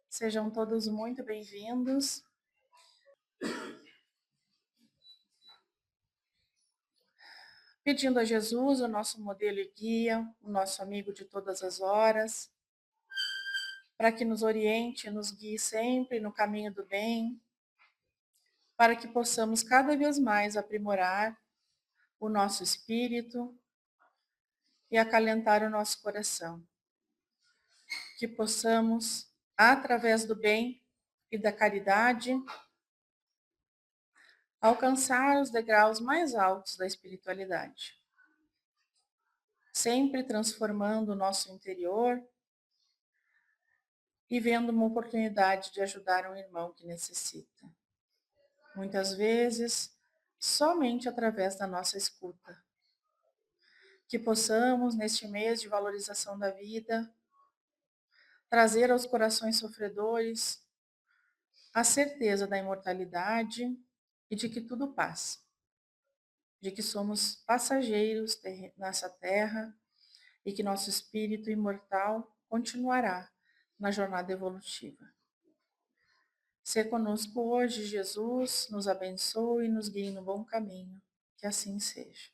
Sejam todos muito bem-vindos. Pedindo a Jesus, o nosso modelo e guia, o nosso amigo de todas as horas, para que nos oriente, nos guie sempre no caminho do bem, para que possamos cada vez mais aprimorar o nosso espírito e acalentar o nosso coração. Que possamos, através do bem e da caridade, alcançar os degraus mais altos da espiritualidade, sempre transformando o nosso interior e vendo uma oportunidade de ajudar um irmão que necessita. Muitas vezes, somente através da nossa escuta. Que possamos, neste mês de valorização da vida, trazer aos corações sofredores a certeza da imortalidade e de que tudo passa. De que somos passageiros nessa terra e que nosso espírito imortal continuará na jornada evolutiva. Ser conosco hoje, Jesus, nos abençoe e nos guie no bom caminho. Que assim seja.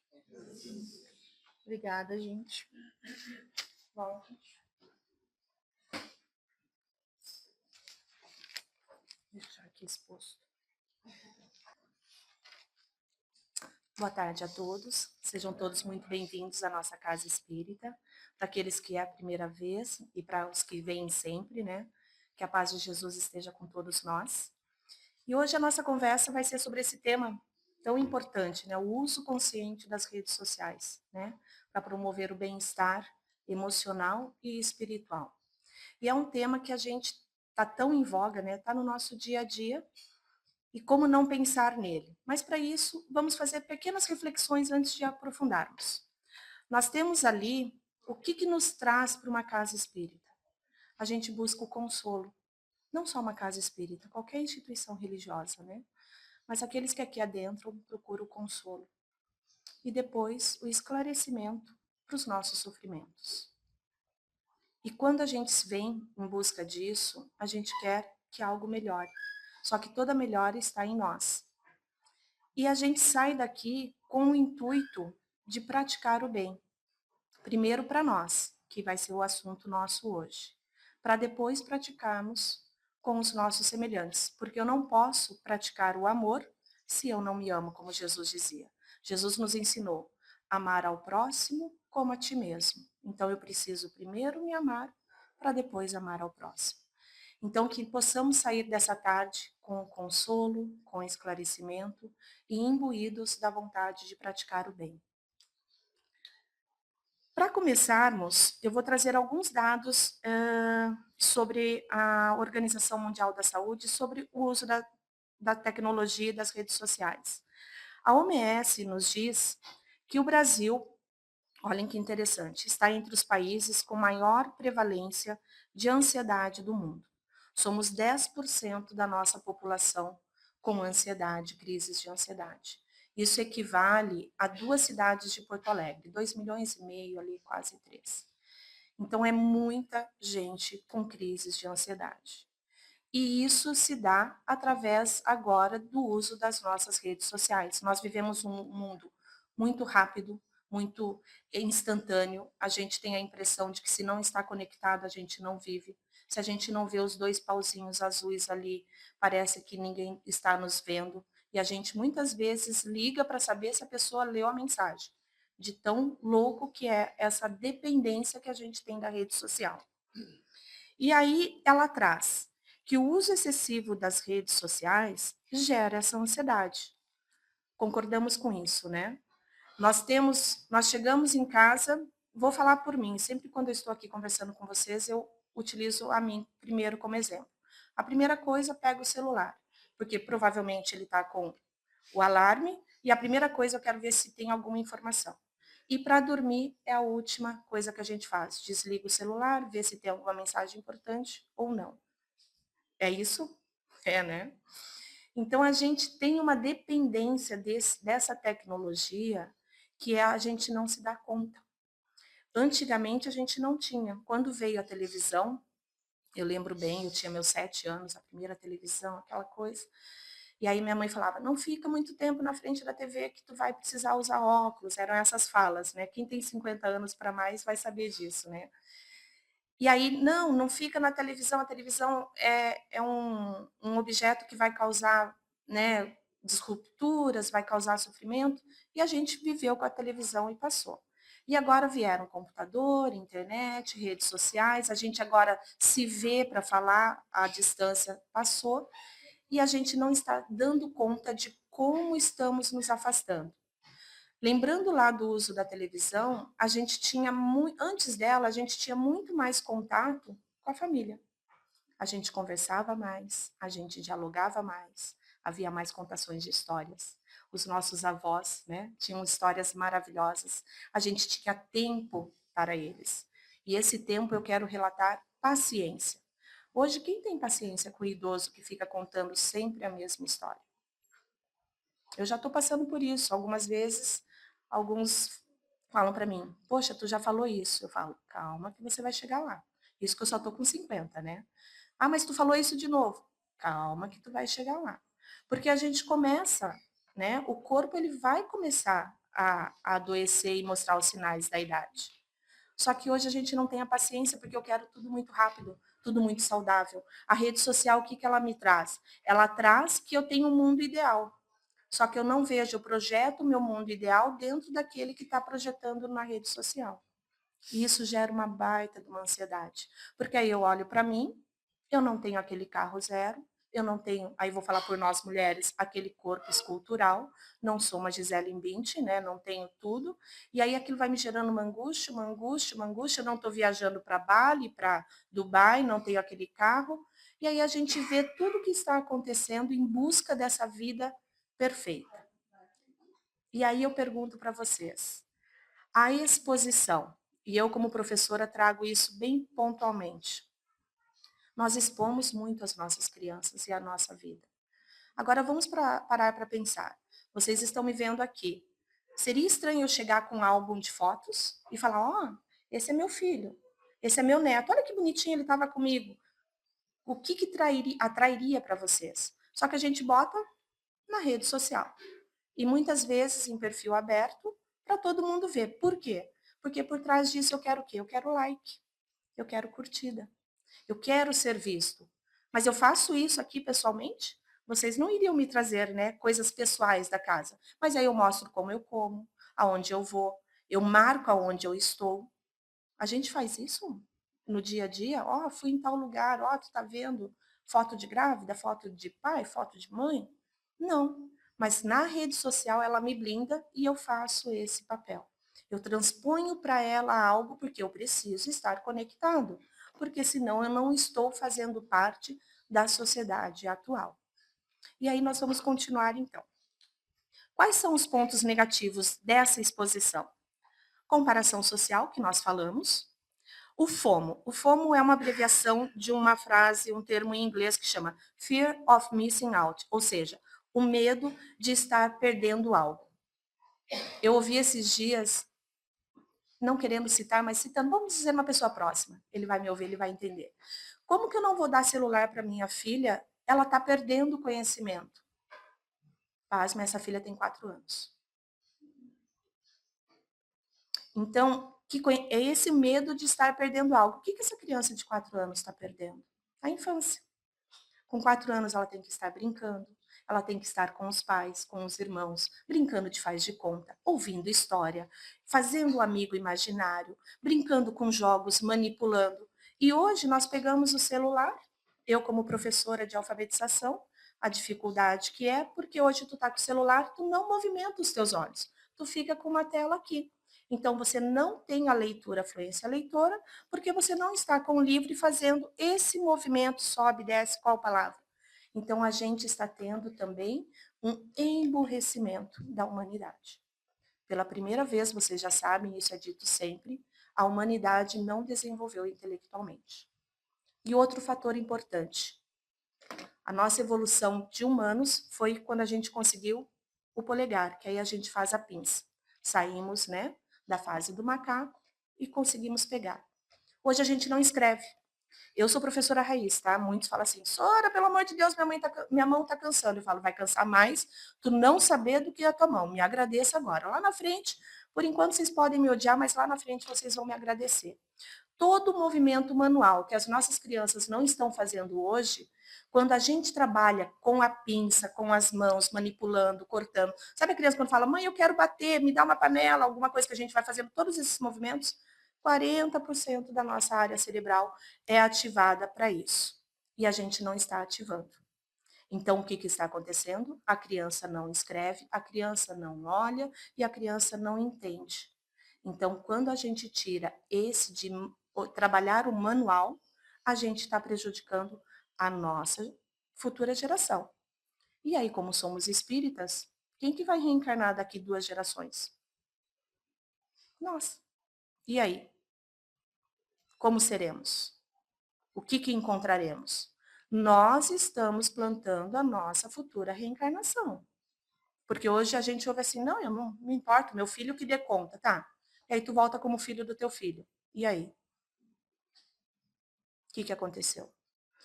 Obrigada, gente. Volta. Vou deixar aqui exposto. Boa tarde a todos. Sejam todos muito bem-vindos à nossa Casa Espírita. Para aqueles que é a primeira vez e para os que vêm sempre, né? Que a paz de Jesus esteja com todos nós. E hoje a nossa conversa vai ser sobre esse tema tão importante, né? O uso consciente das redes sociais, né? Para promover o bem-estar emocional e espiritual. E é um tema que a gente está tão em voga, né? Está no nosso dia a dia. E como não pensar nele? Mas para isso, vamos fazer pequenas reflexões antes de aprofundarmos. Nós temos ali o que nos traz para uma casa espírita. A gente busca o consolo. Não só uma casa espírita, qualquer instituição religiosa, né? Mas aqueles que aqui adentram procuram o consolo. E depois o esclarecimento para os nossos sofrimentos. E quando a gente vem em busca disso, a gente quer que algo melhore. Só que toda melhora está em nós. E a gente sai daqui com o intuito de praticar o bem. Primeiro para nós, que vai ser o assunto nosso hoje. Para depois praticarmos com os nossos semelhantes. Porque eu não posso praticar o amor se eu não me amo, como Jesus dizia. Jesus nos ensinou a amar ao próximo como a ti mesmo. Então eu preciso primeiro me amar para depois amar ao próximo. Então, que possamos sair dessa tarde com consolo, com esclarecimento e imbuídos da vontade de praticar o bem. Para começarmos, eu vou trazer alguns dados sobre a Organização Mundial da Saúde, sobre o uso da tecnologia e das redes sociais. A OMS nos diz que o Brasil, olhem que interessante, está entre os países com maior prevalência de ansiedade do mundo. Somos 10% da nossa população com ansiedade, crises de ansiedade. Isso equivale a 2 cidades de Porto Alegre, 2,5 milhões, ali quase 3. Então, é muita gente com crises de ansiedade. E isso se dá através agora do uso das nossas redes sociais. Nós vivemos um mundo muito rápido, muito instantâneo. A gente tem a impressão de que se não está conectado, a gente não vive. Se a gente não vê os 2 pauzinhos azuis ali, parece que ninguém está nos vendo. E a gente muitas vezes liga para saber se a pessoa leu a mensagem. De tão louco que é essa dependência que a gente tem da rede social. E aí ela traz que o uso excessivo das redes sociais gera essa ansiedade. Concordamos com isso, né? Nós chegamos em casa, vou falar por mim, sempre quando eu estou aqui conversando com vocês, eu utilizo a mim primeiro como exemplo. A primeira coisa, pego o celular, porque provavelmente ele está com o alarme e a primeira coisa eu quero ver se tem alguma informação. E para dormir é a última coisa que a gente faz. Desliga o celular, vê se tem alguma mensagem importante ou não. É isso? É, né? Então, a gente tem uma dependência dessa tecnologia que a gente não se dá conta. Antigamente, a gente não tinha. Quando veio a televisão, Eu lembro bem, eu tinha meus 7 anos, a primeira televisão, aquela coisa. E aí minha mãe falava: "Não fica muito tempo na frente da TV que tu vai precisar usar óculos", eram essas falas, né. Quem tem 50 anos para mais vai saber disso, né. E aí: "Não, não fica na televisão, a televisão é um objeto que vai causar, né, disrupturas, vai causar sofrimento", e a gente viveu com a televisão e passou. E agora vieram computador, internet, redes sociais, a gente agora se vê para falar, a distância passou, e a gente não está dando conta de como estamos nos afastando. Lembrando lá do uso da televisão, a gente tinha antes dela, a gente tinha muito mais contato com a família. A gente conversava mais, a gente dialogava mais, havia mais contações de histórias. Os nossos avós, né, tinham histórias maravilhosas. A gente tinha tempo para eles. E esse tempo eu quero relatar paciência. Hoje, quem tem paciência com o idoso que fica contando sempre a mesma história? Eu já estou passando por isso. Algumas vezes, alguns falam para mim: "Poxa, tu já falou isso". Eu falo: "Calma que você vai chegar lá". Isso que eu só estou com 50, né. "Ah, mas tu falou isso de novo". "Calma que tu vai chegar lá". Porque a gente começa, né, o corpo ele vai começar a adoecer e mostrar os sinais da idade. Só que hoje a gente não tem a paciência, porque eu quero tudo muito rápido, tudo muito saudável. A rede social, o que que ela me traz? Ela traz que eu tenho um mundo ideal. Só que eu não vejo, eu projeto o meu mundo ideal dentro daquele que está projetando na rede social. E isso gera uma baita de uma ansiedade. Porque aí eu olho para mim, eu não tenho aquele carro zero, eu não tenho, aí vou falar por nós mulheres, aquele corpo escultural, não sou uma Gisele Bündchen, né? Não tenho tudo. E aí aquilo vai me gerando uma angústia, uma angústia, uma angústia. Eu não estou viajando para Bali, para Dubai, não tenho aquele carro. E aí a gente vê tudo o que está acontecendo em busca dessa vida perfeita. E aí eu pergunto para vocês, a exposição, e eu como professora trago isso bem pontualmente, nós expomos muito as nossas crianças e a nossa vida. Agora vamos parar para pensar. Vocês estão me vendo aqui. Seria estranho eu chegar com um álbum de fotos e falar: ó, oh, esse é meu filho, esse é meu neto, olha que bonitinho ele estava comigo. O que, que atrairia para vocês? Só que a gente bota na rede social. E muitas vezes em perfil aberto para todo mundo ver. Por quê? Porque por trás disso eu quero o quê? Eu quero like, eu quero curtida, eu quero ser visto. Mas eu faço isso aqui pessoalmente? Vocês não iriam me trazer, né, coisas pessoais da casa. Mas aí eu mostro como eu como, aonde eu vou, eu marco aonde eu estou. A gente faz isso no dia a dia? Ó, oh, fui em tal lugar, ó, oh, tu tá vendo foto de grávida, foto de pai, foto de mãe? Não. Mas na rede social ela me blinda e eu faço esse papel. Eu transponho para ela algo porque eu preciso estar conectado, porque senão eu não estou fazendo parte da sociedade atual. E aí nós vamos continuar então. Quais são os pontos negativos dessa exposição? Comparação social, que nós falamos, o FOMO. O FOMO é uma abreviação de uma frase, um termo em inglês que chama Fear of Missing Out, ou seja, o medo de estar perdendo algo. Eu ouvi esses dias, não querendo citar, mas citando, vamos dizer uma pessoa próxima, ele vai me ouvir, ele vai entender. Como que eu não vou dar celular para minha filha? Ela está perdendo conhecimento. Pasma, essa filha tem 4 anos. Então, é esse medo de estar perdendo algo. O que essa criança de 4 anos está perdendo? A infância. Com 4 anos, ela tem que estar brincando, ela tem que estar com os pais, com os irmãos, brincando de faz de conta, ouvindo história, fazendo amigo imaginário, brincando com jogos, manipulando. E hoje nós pegamos o celular, eu como professora de alfabetização, a dificuldade que é, porque hoje tu tá com o celular, tu não movimenta os teus olhos, tu fica com uma tela aqui. Então, você não tem a leitura, a fluência leitora, porque você não está com o livro fazendo esse movimento, sobe, desce, qual palavra? Então, a gente está tendo também um emburrecimento da humanidade. Pela primeira vez, vocês já sabem, isso é dito sempre, a humanidade não desenvolveu intelectualmente. E outro fator importante, a nossa evolução de humanos foi quando a gente conseguiu o polegar, que aí a gente faz a pinça. Saímos, né, da fase do macaco e conseguimos pegar. Hoje a gente não escreve. Eu sou professora raiz, tá? Muitos falam assim, Sora, pelo amor de Deus, minha mão tá cansando. Eu falo, vai cansar mais tu não saber do que a tua mão. Me agradeça agora. Lá na frente, por enquanto vocês podem me odiar, mas lá na frente vocês vão me agradecer. Todo o movimento manual que as nossas crianças não estão fazendo hoje, quando a gente trabalha com a pinça, com as mãos, manipulando, cortando. Sabe a criança quando fala, mãe, eu quero bater, me dá uma panela, alguma coisa que a gente vai fazendo, todos esses movimentos, 40% da nossa área cerebral é ativada para isso. E a gente não está ativando. Então, o que, que está acontecendo? A criança não escreve, a criança não olha e a criança não entende. Então, quando a gente tira esse de trabalhar o manual, a gente está prejudicando a nossa futura geração. E aí, como somos espíritas, quem que vai reencarnar daqui 2 gerações? Nós. E aí? Como seremos? O que, que encontraremos? Nós estamos plantando a nossa futura reencarnação. Porque hoje a gente ouve assim, não, eu não me importo, meu filho que dê conta, tá? E aí tu volta como filho do teu filho. E aí? O que, que aconteceu?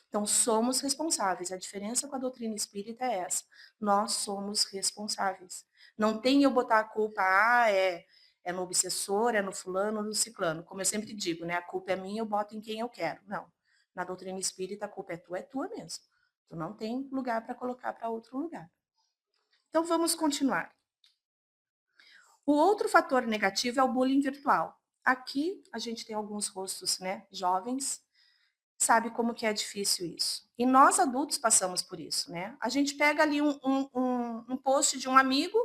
Então, somos responsáveis. A diferença com a doutrina espírita é essa. Nós somos responsáveis. Não tem eu botar a culpa, é no obsessor, é no fulano, no ciclano. Como eu sempre digo, né? A culpa é minha, eu boto em quem eu quero. Não. Na doutrina espírita, a culpa é tua mesmo. Tu não tem lugar para colocar para outro lugar. Então, vamos continuar. O outro fator negativo é o bullying virtual. Aqui, a gente tem alguns rostos, né, jovens, sabe como que é difícil isso. E nós adultos passamos por isso, né? A gente pega ali um post de um amigo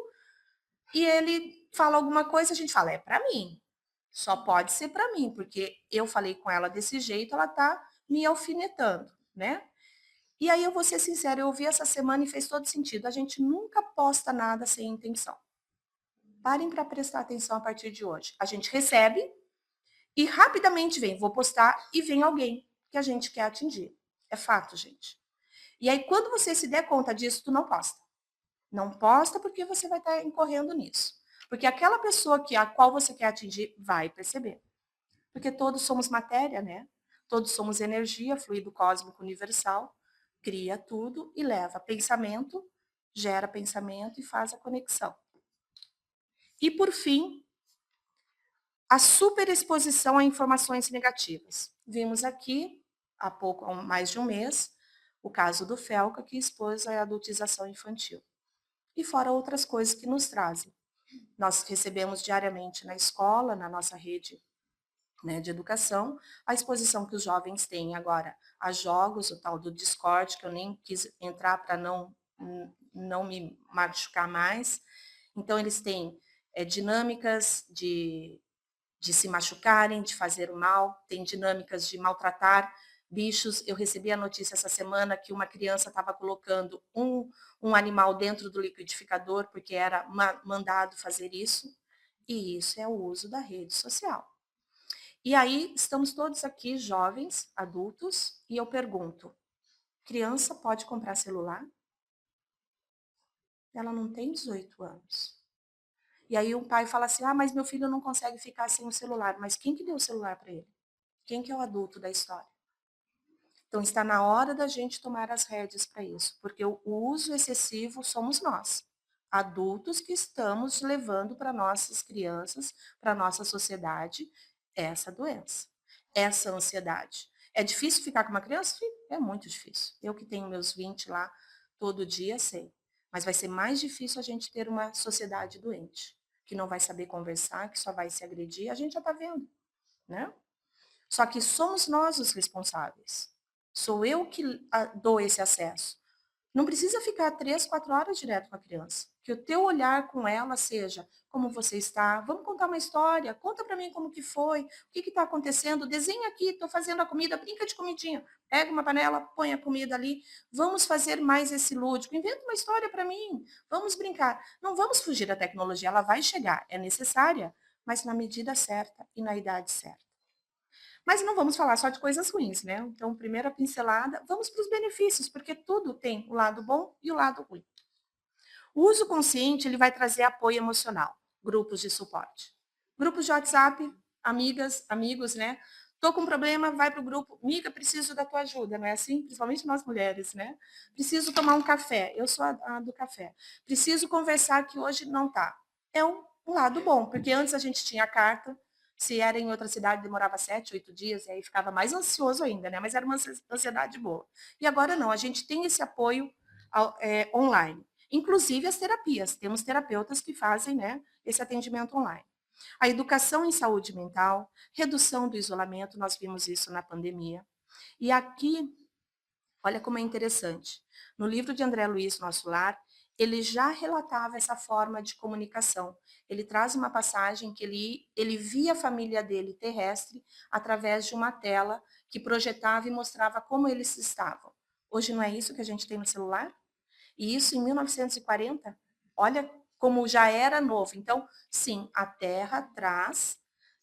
e ele fala alguma coisa, a gente fala, é para mim. Só pode ser para mim, porque eu falei com ela desse jeito, ela tá me alfinetando, né? E aí eu vou ser sincera, eu ouvi essa semana e fez todo sentido. A gente nunca posta nada sem intenção. Parem para prestar atenção a partir de hoje. A gente recebe e rapidamente vem, vou postar e vem alguém que a gente quer atingir. É fato, gente. E aí, quando você se der conta disso, tu não posta. Não posta porque você vai estar incorrendo nisso. Porque aquela pessoa que a qual você quer atingir vai perceber. Porque todos somos matéria, né? Todos somos energia, fluido cósmico universal, cria tudo e leva pensamento, gera pensamento e faz a conexão. E por fim, a superexposição a informações negativas. Vimos aqui, há pouco, há mais de um mês, o caso do Felca, que expôs a adultização infantil. E fora outras coisas que nos trazem. Nós recebemos diariamente na escola, na nossa rede, né, de educação, a exposição que os jovens têm agora a jogos, o tal do Discord, que eu nem quis entrar para não me machucar mais. Então, eles têm dinâmicas de se machucarem, de fazer o mal, tem dinâmicas de maltratar bichos. Eu recebi a notícia essa semana que uma criança estava colocando um animal dentro do liquidificador porque era mandado fazer isso. E isso é o uso da rede social. E aí, estamos todos aqui, jovens, adultos, e eu pergunto, criança pode comprar celular? Ela não tem 18 anos. E aí um pai fala assim, mas meu filho não consegue ficar sem o celular. Mas quem que deu o celular para ele? Quem que é o adulto da história? Então, está na hora da gente tomar as rédeas para isso, porque o uso excessivo somos nós, adultos que estamos levando para nossas crianças, para nossa sociedade, essa doença, essa ansiedade. É difícil ficar com uma criança? É muito difícil. Eu que tenho meus 20 lá todo dia, sei. Mas vai ser mais difícil a gente ter uma sociedade doente, que não vai saber conversar, que só vai se agredir, a gente já está vendo, né? Só que somos nós os responsáveis. Sou eu que dou esse acesso. Não precisa ficar 3, 4 horas direto com a criança. Que o teu olhar com ela seja como você está. Vamos contar uma história. Conta para mim como que foi. O que está acontecendo. Desenha aqui. Estou fazendo a comida. Brinca de comidinha. Pega uma panela, põe a comida ali. Vamos fazer mais esse lúdico. Inventa uma história para mim. Vamos brincar. Não vamos fugir da tecnologia. Ela vai chegar. É necessária, mas na medida certa e na idade certa. Mas não vamos falar só de coisas ruins, né? Então, primeira pincelada, vamos para os benefícios, porque tudo tem o lado bom e o lado ruim. O uso consciente, ele vai trazer apoio emocional, grupos de suporte. Grupos de WhatsApp, amigas, amigos, né? Tô com um problema, vai para o grupo, miga, preciso da tua ajuda, não é assim? Principalmente nós mulheres, né? Preciso tomar um café, eu sou a do café. Preciso conversar que hoje não tá. É um lado bom, porque antes a gente tinha a carta, se era em outra cidade demorava 7, 8 dias, e aí ficava mais ansioso ainda, né? Mas era uma ansiedade boa. E agora não, a gente tem esse apoio online. Inclusive as terapias, temos terapeutas que fazem, né, esse atendimento online. A educação em saúde mental, redução do isolamento, nós vimos isso na pandemia. E aqui, olha como é interessante. No livro de André Luiz, Nosso Lar, ele já relatava essa forma de comunicação. Ele traz uma passagem que ele via a família dele terrestre através de uma tela que projetava e mostrava como eles estavam. Hoje não é isso que a gente tem no celular? E isso em 1940, olha como já era novo. Então, sim, a Terra traz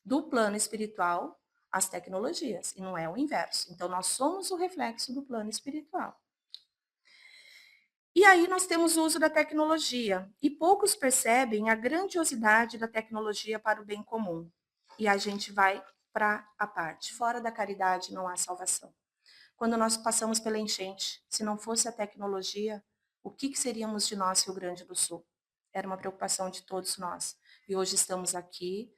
do plano espiritual as tecnologias, e não é o inverso. Então, nós somos o reflexo do plano espiritual. E aí nós temos o uso da tecnologia, e poucos percebem a grandiosidade da tecnologia para o bem comum. E a gente vai para a parte. Fora da caridade não há salvação. Quando nós passamos pela enchente, se não fosse a tecnologia, o que seríamos de nós, Rio Grande do Sul? Era uma preocupação de todos nós. E hoje estamos aqui,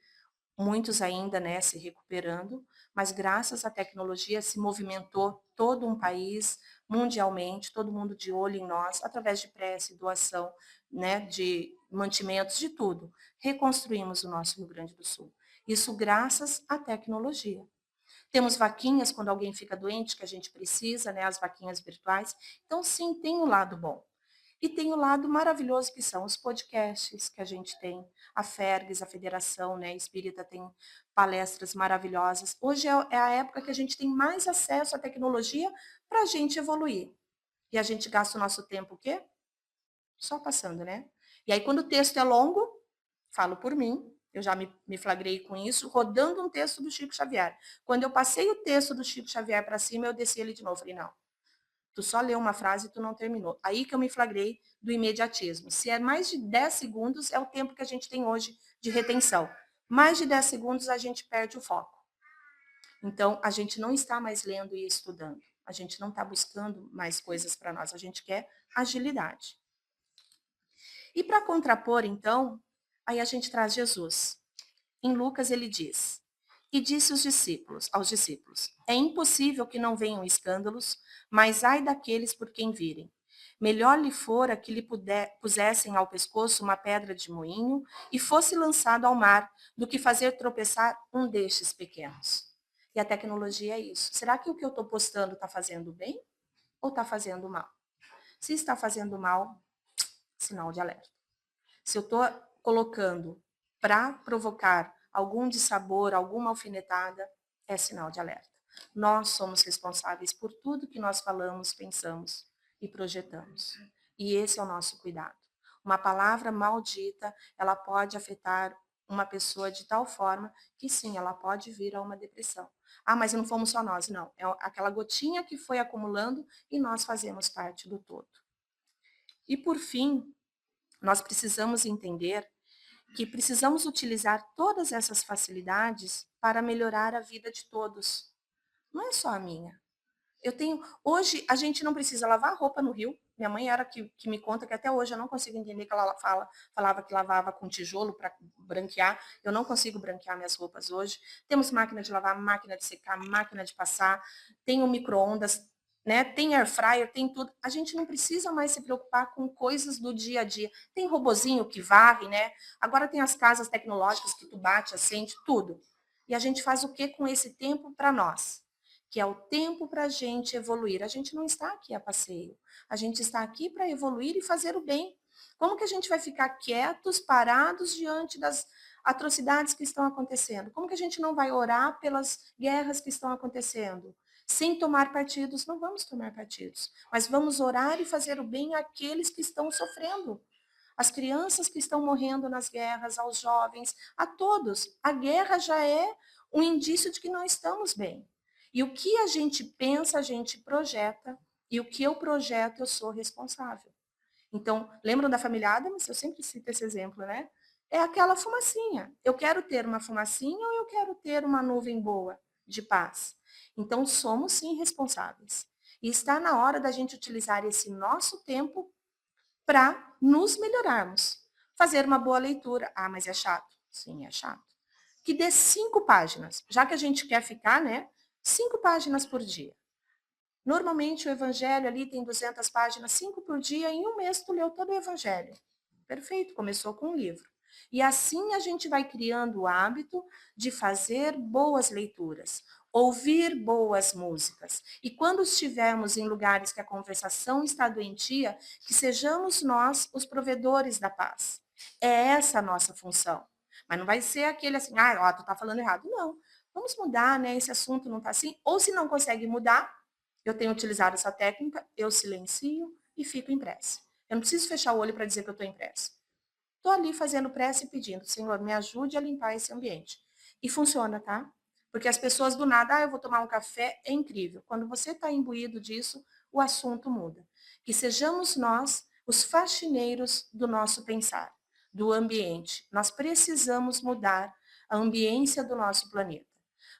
muitos ainda, né, se recuperando, mas graças à tecnologia se movimentou todo um país, mundialmente, todo mundo de olho em nós, através de prece, doação, né, de mantimentos, de tudo. Reconstruímos o nosso Rio Grande do Sul. Isso graças à tecnologia. Temos vaquinhas quando alguém fica doente, que a gente precisa, né? As vaquinhas virtuais. Então, sim, tem o lado bom. E tem o lado maravilhoso que são os podcasts que a gente tem. A FERGS, a Federação, né, Espírita, tem palestras maravilhosas. Hoje é a época que a gente tem mais acesso à tecnologia para a gente evoluir. E a gente gasta o nosso tempo o quê? Só passando, né? E aí, quando o texto é longo, falo por mim, eu já me flagrei com isso, rodando um texto do Chico Xavier. Quando eu passei o texto do Chico Xavier para cima, eu desci ele de novo. Falei, não, tu só leu uma frase e tu não terminou. Aí que eu me flagrei do imediatismo. Se é mais de 10 segundos, é o tempo que a gente tem hoje de retenção. Mais de 10 segundos, a gente perde o foco. Então, a gente não está mais lendo e estudando. A gente não está buscando mais coisas para nós. A gente quer agilidade. E para contrapor, então, aí a gente traz Jesus. Em Lucas ele diz: E disse aos discípulos: É impossível que não venham escândalos, mas ai daqueles por quem virem. Melhor lhe fora que lhe pusessem ao pescoço uma pedra de moinho e fosse lançado ao mar, do que fazer tropeçar um destes pequenos. E a tecnologia é isso. Será que o que eu estou postando está fazendo bem ou está fazendo mal? Se está fazendo mal, sinal de alerta. Se eu estou colocando para provocar algum dissabor, alguma alfinetada, é sinal de alerta. Nós somos responsáveis por tudo que nós falamos, pensamos e projetamos. E esse é o nosso cuidado. Uma palavra maldita, ela pode afetar uma pessoa de tal forma que sim, ela pode vir a uma depressão. Ah, mas não fomos só nós, não. É aquela gotinha que foi acumulando e nós fazemos parte do todo. E por fim, nós precisamos entender que precisamos utilizar todas essas facilidades para melhorar a vida de todos. Não é só a minha. Hoje a gente não precisa lavar roupa no rio. Minha mãe era que me conta que até hoje eu não consigo entender que ela falava que lavava com tijolo para branquear. Eu não consigo branquear minhas roupas hoje. Temos máquina de lavar, máquina de secar, máquina de passar, tem o micro-ondas, né? Tem air fryer, tem tudo. A gente não precisa mais se preocupar com coisas do dia a dia. Tem robozinho que varre, né? Agora tem as casas tecnológicas que tu bate, acende, tudo. E a gente faz o que com esse tempo para nós? Que é o tempo para a gente evoluir. A gente não está aqui a passeio. A gente está aqui para evoluir e fazer o bem. Como que a gente vai ficar quietos, parados diante das atrocidades que estão acontecendo? Como que a gente não vai orar pelas guerras que estão acontecendo? Sem tomar partidos, não vamos tomar partidos, mas vamos orar e fazer o bem àqueles que estão sofrendo. As crianças que estão morrendo nas guerras, aos jovens, a todos. A guerra já é um indício de que não estamos bem. E o que a gente pensa, a gente projeta, e o que eu projeto, eu sou responsável. Então, lembram da família Adams? Eu sempre cito esse exemplo, né? É aquela fumacinha. Eu quero ter uma fumacinha ou eu quero ter uma nuvem boa? de paz. Então, somos sim responsáveis. E está na hora da gente utilizar esse nosso tempo para nos melhorarmos. Fazer uma boa leitura. Ah, mas é chato. Sim, é chato. Que dê 5 páginas. Já que a gente quer ficar, né? 5 páginas por dia. Normalmente o evangelho ali tem 200 páginas, 5 por dia. Em um mês tu leu todo o evangelho. Perfeito, começou com um livro. E assim a gente vai criando o hábito de fazer boas leituras, ouvir boas músicas. E quando estivermos em lugares que a conversação está doentia, que sejamos nós os provedores da paz. É essa a nossa função. Mas não vai ser aquele assim, ó, tu tá falando errado. Não. Vamos mudar, né? Esse assunto não tá assim. Ou se não consegue mudar, eu tenho utilizado essa técnica, eu silencio e fico em prece. Eu não preciso fechar o olho para dizer que eu estou em prece. Estou ali fazendo prece e pedindo, Senhor, me ajude a limpar esse ambiente. E funciona, tá? Porque as pessoas do nada, eu vou tomar um café, é incrível. Quando você está imbuído disso, o assunto muda. Que sejamos nós os faxineiros do nosso pensar, do ambiente. Nós precisamos mudar a ambiência do nosso planeta.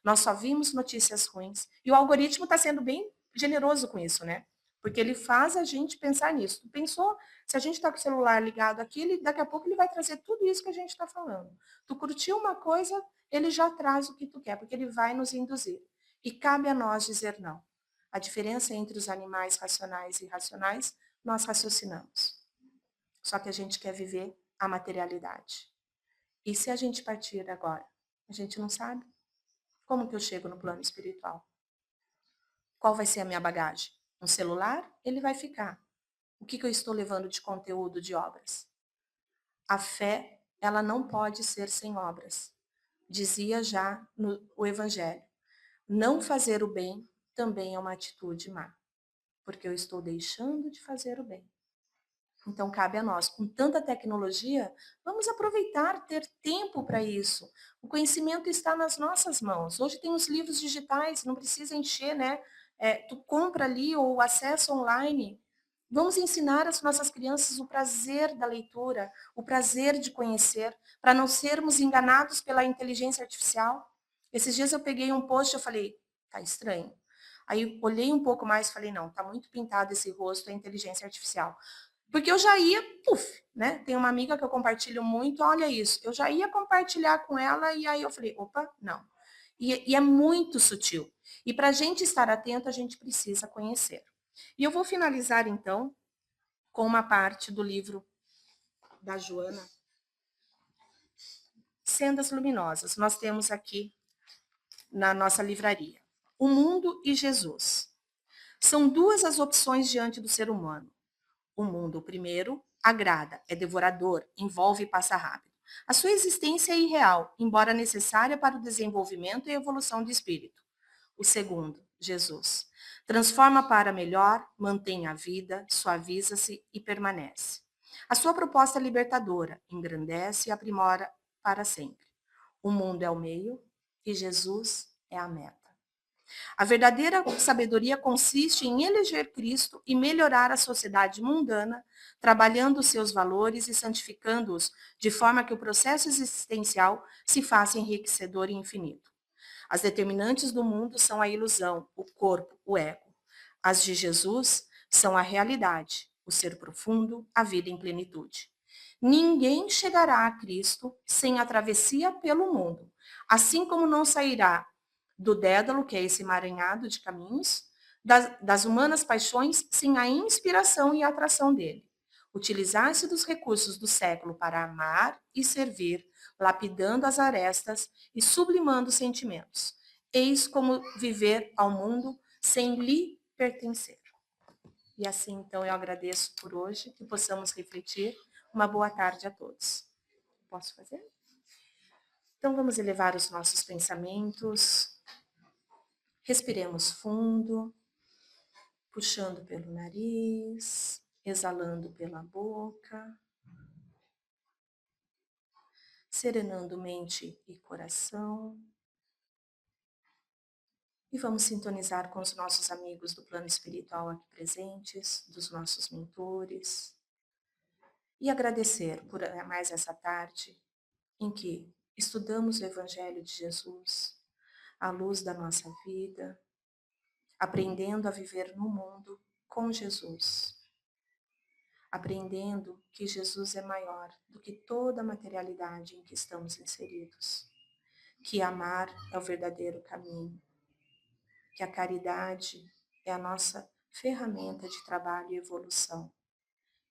Nós só vimos notícias ruins. E o algoritmo está sendo bem generoso com isso, né? Porque ele faz a gente pensar nisso. Pensou? Se a gente está com o celular ligado aqui, daqui a pouco ele vai trazer tudo isso que a gente está falando. Tu curtiu uma coisa, ele já traz o que tu quer, porque ele vai nos induzir. E cabe a nós dizer não. A diferença entre os animais racionais e irracionais, nós raciocinamos. Só que a gente quer viver a materialidade. E se a gente partir agora? A gente não sabe. Como que eu chego no plano espiritual? Qual vai ser a minha bagagem? Um celular? Ele vai ficar. O que eu estou levando de conteúdo de obras? A fé, ela não pode ser sem obras. Dizia já o Evangelho. Não fazer o bem também é uma atitude má, porque eu estou deixando de fazer o bem. Então, cabe a nós, com tanta tecnologia, vamos aproveitar, ter tempo para isso. O conhecimento está nas nossas mãos. Hoje tem os livros digitais, não precisa encher, né? Tu compra ali ou acessa online. Vamos ensinar às nossas crianças o prazer da leitura, o prazer de conhecer, para não sermos enganados pela inteligência artificial. Esses dias eu peguei um post e eu falei, tá estranho. Aí olhei um pouco mais e falei, não, tá muito pintado esse rosto, é inteligência artificial. Porque eu já ia, puf, né? Tem uma amiga que eu compartilho muito, olha isso. Eu já ia compartilhar com ela e aí eu falei, opa, não. E é muito sutil. E para a gente estar atento, a gente precisa conhecer. E eu vou finalizar, então, com uma parte do livro da Joana, Sendas Luminosas. Nós temos aqui na nossa livraria. O mundo e Jesus. São duas as opções diante do ser humano. O mundo, o primeiro, agrada, é devorador, envolve e passa rápido. A sua existência é irreal, embora necessária para o desenvolvimento e evolução do espírito. O segundo, Jesus. Transforma para melhor, mantém a vida, suaviza-se e permanece. A sua proposta é libertadora, engrandece e aprimora para sempre. O mundo é o meio e Jesus é a meta. A verdadeira sabedoria consiste em eleger Cristo e melhorar a sociedade mundana, trabalhando os seus valores e santificando-os, de forma que o processo existencial se faça enriquecedor e infinito. As determinantes do mundo são a ilusão, o corpo, o ego. As de Jesus são a realidade, o ser profundo, a vida em plenitude. Ninguém chegará a Cristo sem a travessia pelo mundo, assim como não sairá do dédalo, que é esse emaranhado de caminhos, das humanas paixões, sem a inspiração e a atração dele. Utilizar-se dos recursos do século para amar e servir, lapidando as arestas e sublimando os sentimentos. Eis como viver ao mundo sem lhe pertencer. E assim, então, eu agradeço por hoje, que possamos refletir. Uma boa tarde a todos. Posso fazer? Então, vamos elevar os nossos pensamentos. Respiremos fundo, puxando pelo nariz, exalando pela boca, serenando mente e coração. E vamos sintonizar com os nossos amigos do plano espiritual aqui presentes, dos nossos mentores, e agradecer por mais essa tarde em que estudamos o Evangelho de Jesus, à luz da nossa vida, aprendendo a viver no mundo com Jesus, aprendendo que Jesus é maior do que toda a materialidade em que estamos inseridos, que amar é o verdadeiro caminho, que a caridade é a nossa ferramenta de trabalho e evolução,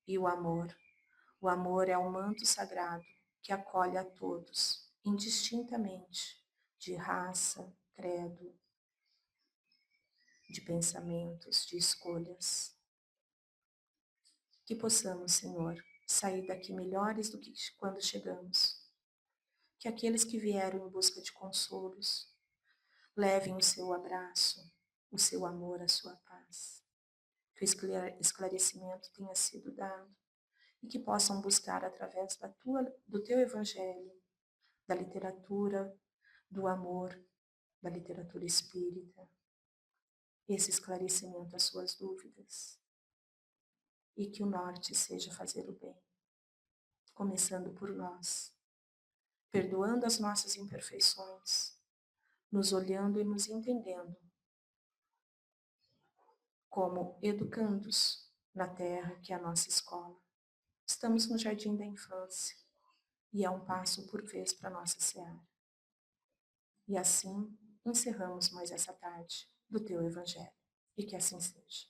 e o amor é o manto sagrado que acolhe a todos, indistintamente, de raça, credo, de pensamentos, de escolhas. Que possamos, Senhor, sair daqui melhores do que quando chegamos. Que aqueles que vieram em busca de consolos levem o seu abraço, o seu amor, a sua paz. Que o esclarecimento tenha sido dado e que possam buscar através do teu evangelho, da literatura, do amor, da literatura espírita, esse esclarecimento às suas dúvidas. E que o norte seja fazer o bem, começando por nós, perdoando as nossas imperfeições, nos olhando e nos entendendo como educandos na terra que é a nossa escola. Estamos no jardim da infância e é um passo por vez para a nossa seara. E assim encerramos mais essa tarde do teu Evangelho. E que assim seja.